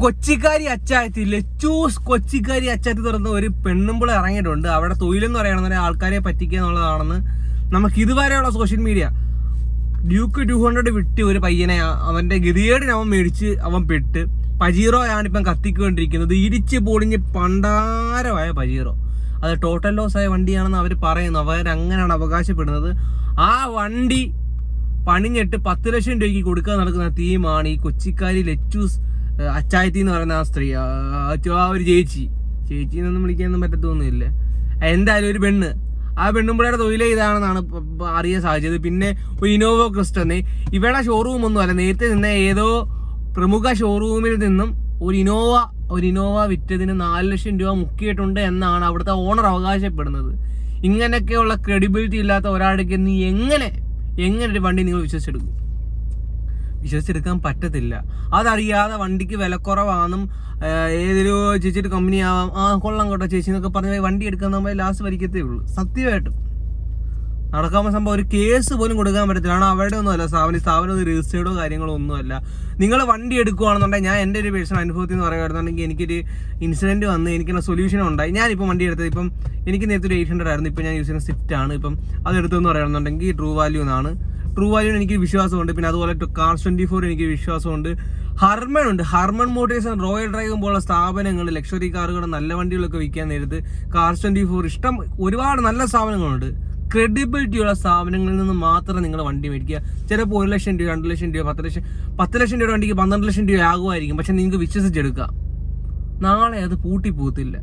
കൊച്ചിക്കാരി അച്ചായത്തി ലെച്ചൂസ് കൊച്ചിക്കാരി അച്ചായത്തി തുറന്ന് ഒരു പെണ്ണുമ്പിള ഇറങ്ങിയിട്ടുണ്ട്. അവിടെ തൊഴിലെന്ന് പറയണമെന്ന് ആൾക്കാരെ പറ്റിക്കുക എന്നുള്ളതാണെന്ന് നമുക്ക് ഇതുവരെയുള്ള സോഷ്യൽ മീഡിയ. ഡ്യൂക്ക് 200 വിട്ട് ഒരു പയ്യനെ അവന്റെ ഗതികേടിന് അവൻ മേടിച്ച് അവൻ പെട്ട്. പജീറോ ആണിപ്പം കത്തിക്കൊണ്ടിരിക്കുന്നത്. ഇടിച്ച് പൊളിഞ്ഞ് പണ്ടാരമായ പജീറോ. അത് ടോട്ടൽ ലോസ് ആയ വണ്ടിയാണെന്ന് അവർ പറയുന്നു. അവരങ്ങനെയാണ് അവകാശപ്പെടുന്നത്. ആ വണ്ടി പണിഞ്ഞിട്ട് 10 ലക്ഷം രൂപയ്ക്ക് കൊടുക്കാൻ നടക്കുന്ന തീമാണ് ഈ കൊച്ചിക്കാരി ലെച്ചൂസ് അച്ചായത്തി എന്ന് പറയുന്ന ആ സ്ത്രീ. ആ ഒരു ചേച്ചിന്നൊന്നും വിളിക്കാനൊന്നും പറ്റത്തൊന്നുമില്ല. എന്തായാലും ഒരു പെണ്ണ്, ആ പെണ്ണുമ്പിളയുടെ തൊഴിലേ ഇതാണെന്നാണ് അറിയാൻ സാധിച്ചത്. പിന്നെ ഒരു ഇനോവ ക്രിസ്റ്റന്ന് ഇവിടെ ഷോറൂം ഒന്നും അല്ല, നേരത്തെ നിന്ന ഏതോ പ്രമുഖ ഷോറൂമിൽ നിന്നും ഒരു ഇനോവ വിറ്റതിന് 4 ലക്ഷം രൂപ മുക്കിയിട്ടുണ്ട് എന്നാണ് അവിടുത്തെ ഓണർ അവകാശപ്പെടുന്നത്. ഇങ്ങനെയൊക്കെയുള്ള ക്രെഡിബിലിറ്റി ഇല്ലാത്ത ഒരാൾക്ക് നീ എങ്ങനെ ഒരു വണ്ടി നിങ്ങൾ വിശ്വസിച്ചെടുക്കാൻ പറ്റത്തില്ല. അതറിയാതെ വണ്ടിക്ക് വിലക്കുറവാണെന്നും ഏതൊരു ചേച്ചിയുടെ കമ്പനി ആവാം, കൊള്ളം കേട്ടോ ചേച്ചി എന്നൊക്കെ പറഞ്ഞ് വണ്ടി എടുക്കാൻ നമ്മൾ ലാസ്റ്റ് ഭരിക്കത്തേ ഉള്ളൂ. സത്യമായിട്ടും നടക്കാവുന്ന സംഭവം. ഒരു കേസ് പോലും കൊടുക്കാൻ പറ്റത്തില്ല. കാരണം അവരുടെ ഒന്നുമല്ല സ്ഥാപനം ഒരു രജിസ്റ്റേർഡോ കാര്യങ്ങളോ ഒന്നുമല്ല. നിങ്ങൾ വണ്ടി എടുക്കുകയാണെന്നുണ്ടെങ്കിൽ, ഞാൻ എൻ്റെ ഒരു പേഴ്സണൽ അനുഭവത്തിൽ നിന്ന് പറയുകയാണെന്നുണ്ടെങ്കിൽ, എനിക്കൊരു ഇൻസിഡൻറ്റ് വന്ന് എനിക്കുള്ള സൊല്യൂഷൻ ഉണ്ടായി. ഞാനിപ്പോൾ വണ്ടി എടുത്തത് ഇപ്പം എനിക്ക് നേരത്തെ ഒരു 800 ആയിരുന്നു. ഇപ്പം ഞാൻ യൂസ് ചെയ്യുന്ന സ്വിഫ്റ്റ് ആണ്. ഇപ്പം അതെടുത്തെന്ന് പറയുകയാണെന്നുണ്ടെങ്കിൽ ട്രൂ വാല്യൂ എന്നാണ്. ട്രൂ വാല്യൂന് എനിക്ക് വിശ്വാസമുണ്ട്. പിന്നെ അതുപോലെ Cars24 എനിക്ക് വിശ്വാസമുണ്ട്. ഹർമൺ മോട്ടേഴ്സ് ആൻഡ് റോയൽ ഡ്രൈവും പോലുള്ള സ്ഥാപനങ്ങൾ ലക്ഷറി കാറുകൾ നല്ല വണ്ടികളൊക്കെ വിൽക്കാൻ നേരത്ത് Cars24 ഒരുപാട് നല്ല സ്ഥാപനങ്ങളുണ്ട്. ക്രെഡിബിലിറ്റി ഉള്ള സ്ഥാപനങ്ങളിൽ നിന്ന് മാത്രം നിങ്ങൾ വണ്ടി മേടിക്കുക. ചിലപ്പോൾ 1 ലക്ഷം രൂപ, 2 ലക്ഷം രൂപ, 10 ലക്ഷം രൂപ വണ്ടിക്ക് 12 ലക്ഷം രൂപ ആകുമായിരിക്കും. പക്ഷെ നിങ്ങൾക്ക് വിശ്വസിച്ചെടുക്കുക. നാളെ അത് പൂട്ടിപ്പോകത്തില്ല.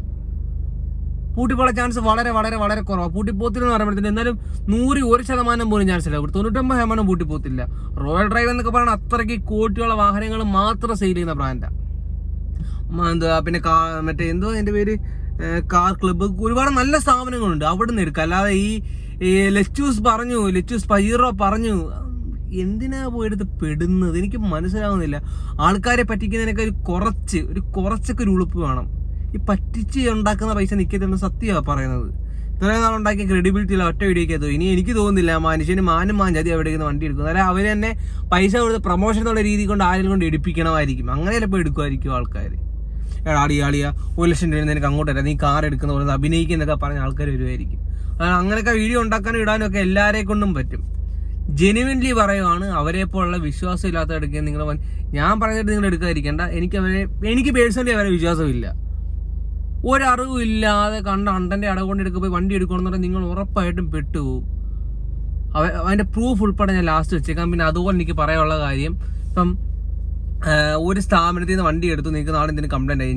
പൂട്ടിപ്പോള ചാൻസ് വളരെ വളരെ വളരെ കുറവാണ്. പൂട്ടിപ്പോത്തില്ലെന്ന് പറയുമ്പോഴത്തേന് എന്തായാലും 100% പോലും ചാൻസ് ഇല്ല. 99% പൂട്ടിപ്പോത്തില്ല. റോയൽ ഡ്രൈവ് എന്നൊക്കെ പറയുന്നത് അത്രയ്ക്ക് കോട്ടിയുള്ള വാഹനങ്ങൾ മാത്രം സെയിൽ ചെയ്യുന്ന ബ്രാൻഡാണ്. പിന്നെ മറ്റേ എന്തോ അതിൻ്റെ പേര്, കാർ ക്ലബ്ബ്, ഒരുപാട് നല്ല സ്ഥാപനങ്ങളുണ്ട്. അവിടെ നിന്ന് എടുക്കുക. അല്ലാതെ ഈ ലെച്ചൂസ് പജീറോ പറഞ്ഞു എന്തിനാ പോയെടുത്ത് പെടുന്നത് എനിക്ക് മനസ്സിലാവുന്നില്ല. ആൾക്കാരെ പറ്റിക്കുന്നതിനൊക്കെ കുറച്ചൊക്കെ ഒരു ഉളുപ്പ് വേണം. ഈ പറ്റിച്ച് ഉണ്ടാക്കുന്ന പൈസ നിൽക്കത്തുണ്ട്. സത്യമാണ് പറയുന്നത്. ഇത്രയും നാൾ ഉണ്ടാക്കിയ ക്രെഡിബിലിറ്റി ഇല്ല ഒറ്റ വീഡിയോക്കകത്ത്. ഇനി എനിക്ക് തോന്നുന്നില്ല മനുഷ്യന് മാഞ്ചാതി എവിടേക്ക് വണ്ടി എടുക്കുന്നത്. അല്ലെ അവർ തന്നെ പൈസ കൊടുത്ത് പ്രൊമോഷൻ എന്നുള്ള രീതി കൊണ്ട് ആരും കൊണ്ട് എടുപ്പിക്കണമായിരിക്കും. അങ്ങനെ ചിലപ്പോൾ എടുക്കുമായിരിക്കും ആൾക്കാർ. ആളിയ 1 ലക്ഷം രൂപ നിനക്ക് അങ്ങോട്ട് വരാം, നീ കാർ എടുക്കുന്ന പോലെ അഭിനയിക്കുന്നൊക്കെ പറഞ്ഞ ആൾക്കാർ വരുമായിരിക്കും. അങ്ങനെയൊക്കെ വീഡിയോ ഉണ്ടാക്കാനും ഇടാനും ഒക്കെ എല്ലാവരെ കൊണ്ടും പറ്റും. ജെനുവിൻലി പറയുവാണ്. അവരെ പോലുള്ള വിശ്വാസം ഇല്ലാത്ത എടുക്കുക നിങ്ങൾ. ഞാൻ പറഞ്ഞിട്ട് നിങ്ങൾ എടുക്കാതിരിക്കേണ്ട. എനിക്ക് പേഴ്സണലി അവരെ വിശ്വാസമില്ല. ഒരറിവും ഇല്ലാതെ കണ്ട അണ്ടൻ്റെ അടകൊണ്ടെടുക്കുക പോയി വണ്ടി എടുക്കണമെന്ന് പറഞ്ഞാൽ നിങ്ങൾ ഉറപ്പായിട്ടും പെട്ടുപോകും. അതിൻ്റെ പ്രൂഫ് ഉൾപ്പെടെ ഞാൻ ലാസ്റ്റ് വെച്ചേക്കാം. പിന്നെ അതുപോലെ എനിക്ക് പറയാനുള്ള കാര്യം, ഇപ്പം ഒരു സ്ഥാപനത്തിൽ നിന്ന് വണ്ടി എടുത്തു, നിങ്ങൾക്ക് നാളെ എന്തെങ്കിലും കംപ്ലൈൻറ്റ് ആയി,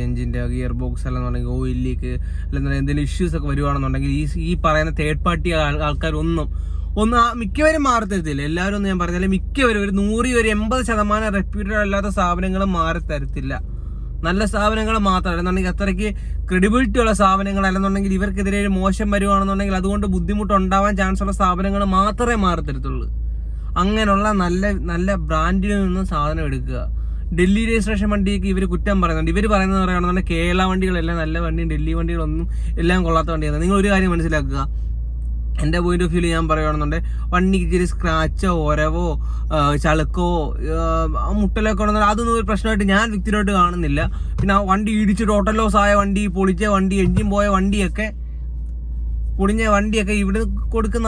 എഞ്ചിൻ്റെ ഗിയർ ബോക്സ് അല്ലെന്നുണ്ടെങ്കിൽ ഓയിൽ ലീക്ക് അല്ലെന്നുണ്ടെങ്കിൽ എന്തെങ്കിലും ഇഷ്യൂസ് ഒക്കെ വരുവാണെന്നുണ്ടെങ്കിൽ ഈ പറയുന്ന തേർഡ് പാർട്ടി ആൾക്കാർ ഒന്നും മിക്കവരും മാറിത്തരത്തില്ല. എല്ലാവരും ഒന്നും ഞാൻ പറഞ്ഞാൽ മിക്കവരും ഒരു 180% റെപ്യൂട്ടഡ് അല്ലാത്ത സ്ഥാപനങ്ങളും മാറിത്തരത്തില്ല. നല്ല സ്ഥാപനങ്ങൾ മാത്രമല്ല എന്നുണ്ടെങ്കിൽ അത്രയ്ക്ക് ക്രെഡിബിലിറ്റി ഉള്ള സ്ഥാപനങ്ങൾ അല്ലെന്നുണ്ടെങ്കിൽ ഇവർക്കെതിരെ ഒരു മോശം വരുവാണെന്നുണ്ടെങ്കിൽ അതുകൊണ്ട് ബുദ്ധിമുട്ടുണ്ടാവാൻ ചാൻസ് ഉള്ള സ്ഥാപനങ്ങൾ മാത്രമേ മാറിത്തരത്തുള്ളൂ. അങ്ങനെയുള്ള നല്ല ബ്രാൻഡിൽ നിന്ന് സാധനം എടുക്കുക. ഡൽഹി രജിസ്ട്രേഷൻ വണ്ടിക്ക് ഇവർ കുറ്റം പറയുന്നുണ്ട്. ഇവർ പറയുന്നത് പറയുകയാണെന്നുണ്ടെങ്കിൽ കേരള വണ്ടികളെല്ലാം നല്ല വണ്ടിയും ഡൽഹി വണ്ടികളൊന്നും എല്ലാം കൊള്ളാത്ത വണ്ടിയാണ്. നിങ്ങൾ ഒരു കാര്യം മനസ്സിലാക്കുക. എൻ്റെ പോയിന്റ് ഓഫ് വ്യൂവിൽ ഞാൻ പറയുകയാണെന്നുണ്ടെങ്കിൽ വണ്ടിക്ക് ഇച്ചിരി സ്ക്രാച്ചോ ഒരവോ ചളുക്കോ മുട്ടലൊക്കെ ഉണ്ടെന്നാൽ അതൊന്നും ഒരു പ്രശ്നമായിട്ട് ഞാൻ വ്യക്തിപരമായിട്ട് കാണുന്നില്ല. പിന്നെ ആ വണ്ടി ഇടിച്ച് ടോട്ടൽ ലോസ് ആയ വണ്ടി, പൊളിച്ച വണ്ടി, എൻജിൻ പോയ വണ്ടിയൊക്കെ, പൊളിഞ്ഞ വണ്ടിയൊക്കെ ഇവിടെ കൊടുക്കുന്ന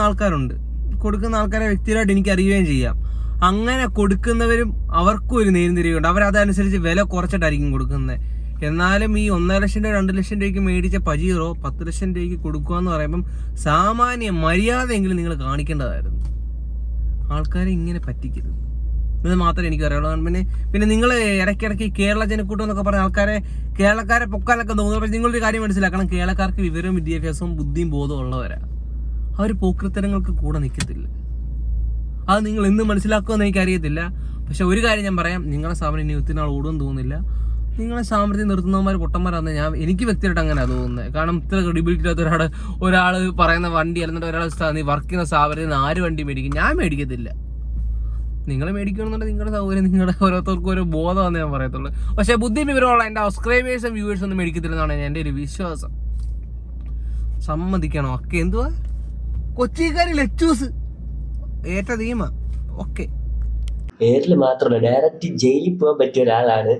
ആൾക്കാരെ വ്യക്തിപരമായിട്ട് എനിക്ക് അറിയുകയും ചെയ്യാം. അങ്ങനെ കൊടുക്കുന്നവരും അവർക്കും ഒരു നേരിതിരിവുണ്ട്. അവരതനുസരിച്ച് വില കുറച്ചിട്ടായിരിക്കും കൊടുക്കുന്നത്. എന്നാലും ഈ 1 ലക്ഷം രൂപ 2 ലക്ഷം രൂപയ്ക്ക് മേടിച്ച പജീറോ 10 ലക്ഷം രൂപയ്ക്ക് കൊടുക്കുക എന്ന് പറയുമ്പം സാമാന്യ മര്യാദയെങ്കിലും നിങ്ങൾ കാണിക്കേണ്ടതായിരുന്നു. ആൾക്കാരെ ഇങ്ങനെ പറ്റിക്കരുത്. ഇത് മാത്രമേ എനിക്ക് അറിയുള്ളൂ. പിന്നെ നിങ്ങൾ ഇടയ്ക്കിടയ്ക്ക് കേരള ജനക്കൂട്ടം എന്നൊക്കെ പറഞ്ഞ കേരളക്കാരെ പൊക്കാനൊക്കെ തോന്നുന്നു. പക്ഷേ നിങ്ങളൊരു കാര്യം മനസ്സിലാക്കണം. കേരളക്കാർക്ക് വിവരവും വിദ്യാഭ്യാസവും ബുദ്ധിയും ബോധവും ഉള്ളവരാണ്. അവർ പോക്രിത്തരങ്ങൾക്ക് കൂടെ നിൽക്കത്തില്ല. അത് നിങ്ങൾ എന്ന് മനസ്സിലാക്കുമെന്ന് എനിക്കറിയത്തില്ല. പക്ഷെ ഒരു കാര്യം ഞാൻ പറയാം, നിങ്ങളുടെ സ്ഥാപനം ഇനി ഒത്തിരി നാൾ ഓടുമെന്ന് തോന്നുന്നില്ല. നിങ്ങളെ സാമർത്ഥ്യം നിർത്തുന്നവന്മാർ പൊട്ടന്മാരാണെന്ന് ഞാൻ എനിക്ക് വ്യക്തിയായിട്ട് അങ്ങനെ തോന്നുന്നത്. കാരണം ഇത്ര ക്രെഡിബിലിറ്റി ഇല്ലാത്ത ഒരാൾ പറയുന്ന വണ്ടി അല്ലെങ്കിൽ ഒരാൾ വർക്ക് ചെയ്യുന്ന സ്ഥാപനത്തിൽ നിന്ന് ആര് വണ്ടി മേടിക്കും? ഞാൻ മേടിക്കത്തില്ല. നിങ്ങൾ മേടിക്കണമെന്നുണ്ടെങ്കിൽ നിങ്ങളുടെ സൗകര്യം, നിങ്ങളുടെ ഓരോരുത്തർക്കും ഒരു ബോധമാണെന്ന് ഞാൻ പറയത്തുള്ളൂ. പക്ഷേ ബുദ്ധി വിവരമുള്ള എൻ്റെ സബ്സ്ക്രൈബേഴ്സും വ്യൂവേഴ്സും ഒന്നും മേടിക്കത്തില്ലെന്നാണ് എൻ്റെ ഒരു വിശ്വാസം. സമ്മതിക്കണം. ഒക്കെ എന്തുവാ കൊച്ചിക്കാരി ലെച്ചൂസ് ഏറ്റ തീമ. ഓക്കെ, പേരിൽ മാത്രമല്ല ഡയറക്റ്റ് ജയിലിൽ പോകാൻ പറ്റിയ ഒരാളാണ്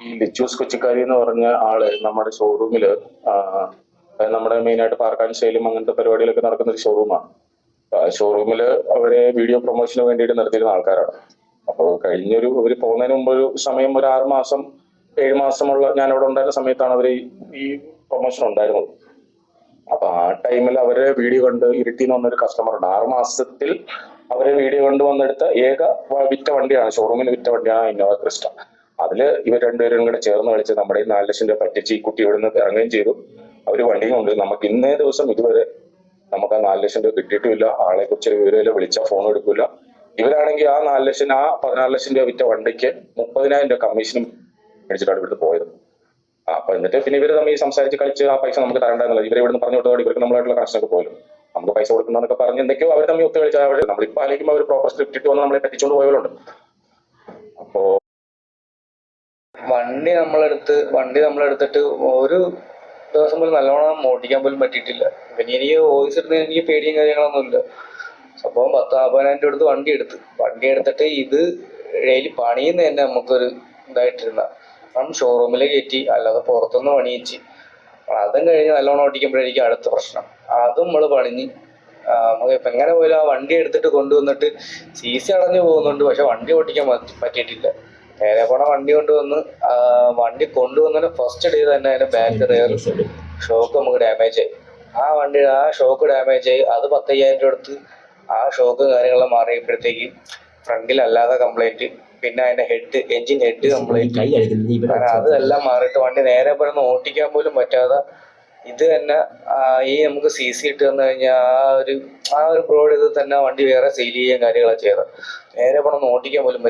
ഈ ലിച്ചൂസ് കൊച്ചിക്കാരി എന്ന് പറഞ്ഞ ആള് നമ്മുടെ ഷോറൂമില് നമ്മുടെ മെയിനായിട്ട് പാർക്കാൻ സ്റ്റൈലും അങ്ങനത്തെ പരിപാടികളൊക്കെ നടക്കുന്ന ഒരു ഷോറൂമാണ്. ഷോറൂമില് അവരെ വീഡിയോ പ്രൊമോഷന് വേണ്ടിയിട്ട് നിർത്തിയിരുന്ന ആൾക്കാരാണ്. അപ്പോൾ കഴിഞ്ഞൊരു അവര് പോകുന്നതിന് മുമ്പ് ഒരു സമയം ഒരു 6 മാസം 7 മാസമുള്ള ഞാൻ അവിടെ ഉണ്ടായിരുന്ന സമയത്താണ് അവർ ഈ പ്രൊമോഷൻ ഉണ്ടായിരുന്നത്. അപ്പൊ ആ ടൈമിൽ അവരെ വീഡിയോ കണ്ട് ഇരുട്ടിന്ന് വന്നൊരു കസ്റ്റമർ ഉണ്ട്. 6 മാസത്തിൽ അവരെ വീഡിയോ കൊണ്ട് വന്നെടുത്ത ഏക വിറ്റ വണ്ടിയാണ്, ഷോറൂമിൽ വിറ്റ വണ്ടിയാണ് ഇന്നോവ ക്രിസ്റ്റ. അതില് ഇവർ രണ്ടുപേരും കൂടെ ചേർന്ന് കളിച്ച് നമ്മുടെ 4 ലക്ഷം രൂപ പറ്റിച്ച് ഈ കുട്ടി ഇവിടെ നിന്ന് ഇറങ്ങുകയും ചെയ്തു. അവര് വണ്ടിയും കൊണ്ട് നമുക്ക് ഇന്നേ ദിവസം ഇതുവരെ നമുക്ക് ആ 4 ലക്ഷം രൂപ കിട്ടിയിട്ടുമില്ല. ആളെ കുറിച്ച് വിവരമില്ല, വിളിച്ചാൽ ഫോൺ എടുക്കില്ല. ഇവരാണെങ്കിൽ ആ 14 ലക്ഷം രൂപ വിറ്റ വണ്ടിക്ക് 30,000 രൂപ കമ്മീഷനും മേടിച്ചിട്ടാണ് ഇവിടുത്തെ പോയത്. അപ്പൊ എന്നിട്ട് പിന്നെ ഇവര് തമ്മിൽ സംസാരിച്ച് കളിച്ച് ആ പൈസ നമുക്ക് തരണ്ടെന്നുള്ളത് ഇവരെ ഇവിടുന്ന് പറഞ്ഞു വിട്ടതോടെ ഇവർക്ക് നമ്മളായിട്ടുള്ള കണക്ഷനൊക്കെ പോലും നമുക്ക് പൈസ കൊടുക്കുന്നതൊക്കെ പറഞ്ഞ് എന്തൊക്കെയോ അവർ തമ്മിൽ ഒത്തു കളിച്ചാൽ അവർ നമ്മളിപ്പോ ആലോചിക്കുമ്പോൾ അവർ പ്രോപ്പർ സ്ക്രിപ്റ്റ് ഇട്ട് വന്ന് നമ്മളെ പറ്റിച്ചുകൊണ്ട് പോയവരുണ്ട്. അപ്പോ വണ്ടി നമ്മളെടുത്തിട്ട് ഒരു ദിവസം പോലും നല്ലോണം ഓടിക്കാൻ പോലും പറ്റിയിട്ടില്ല. പിന്നെ എനിക്ക് വോയിസ് എടുത്ത് എനിക്ക് പേടിയും കാര്യങ്ങളൊന്നുമില്ല. സംഭവം 10,000 രൂപ എടുത്ത് വണ്ടി എടുത്തിട്ട് ഇത് ഡെയിലി പണിയുന്ന തന്നെ നമുക്കൊരു ഇതായിട്ടിരുന്ന കാരണം ഷോറൂമിൽ കയറ്റി അല്ലാതെ പുറത്തുനിന്ന് പണിയിച്ച് അതും കഴിഞ്ഞ് നല്ലോണം ഓടിക്കുമ്പോഴായിരിക്കും അടുത്ത പ്രശ്നം. അതും നമ്മൾ പണിഞ്ഞ് നമുക്കിപ്പോൾ എങ്ങനെ പോയാലും ആ വണ്ടി എടുത്തിട്ട് കൊണ്ടുവന്നിട്ട് CC അടഞ്ഞു പോകുന്നുണ്ട്, പക്ഷെ വണ്ടി ഓടിക്കാൻ പറ്റിയിട്ടില്ല. നേരെ പോണ വണ്ടി കൊണ്ടുവന്നതിന് ഫസ്റ്റ് ഡേ തന്നെ അതിന്റെ ബാക്ക് റെയർ ഷോക്ക് നമുക്ക് ഡാമേജ് ആയി. ആ ഷോക്ക് ഡാമേജ് ആയി. അത് 10,000 രൂപ എടുത്ത് ആ ഷോക്ക് കാര്യങ്ങളെല്ലാം മാറിയപ്പോഴത്തേക്ക് ഫ്രണ്ടിലല്ലാതെ കംപ്ലൈന്റ്, പിന്നെ അതിന്റെ എഞ്ചിൻ ഹെഡ് കംപ്ലൈന്റ്, അതെല്ലാം മാറിയിട്ട് വണ്ടി നേരെ പറഞ്ഞ് ഓട്ടിക്കാൻ പോലും പറ്റാതെ ഇത് തന്നെ ഈ നമുക്ക് CC ഇട്ട് തന്നു കഴിഞ്ഞാൽ ആ ഒരു പ്രോഡ് ഇത് തന്നെ വണ്ടി വേറെ സെയിൽ ചെയ്യാൻ കാര്യങ്ങളാണ് ചെയ്തത്. നേരെ പറഞ്ഞ് ഓട്ടിക്കാൻ പോലും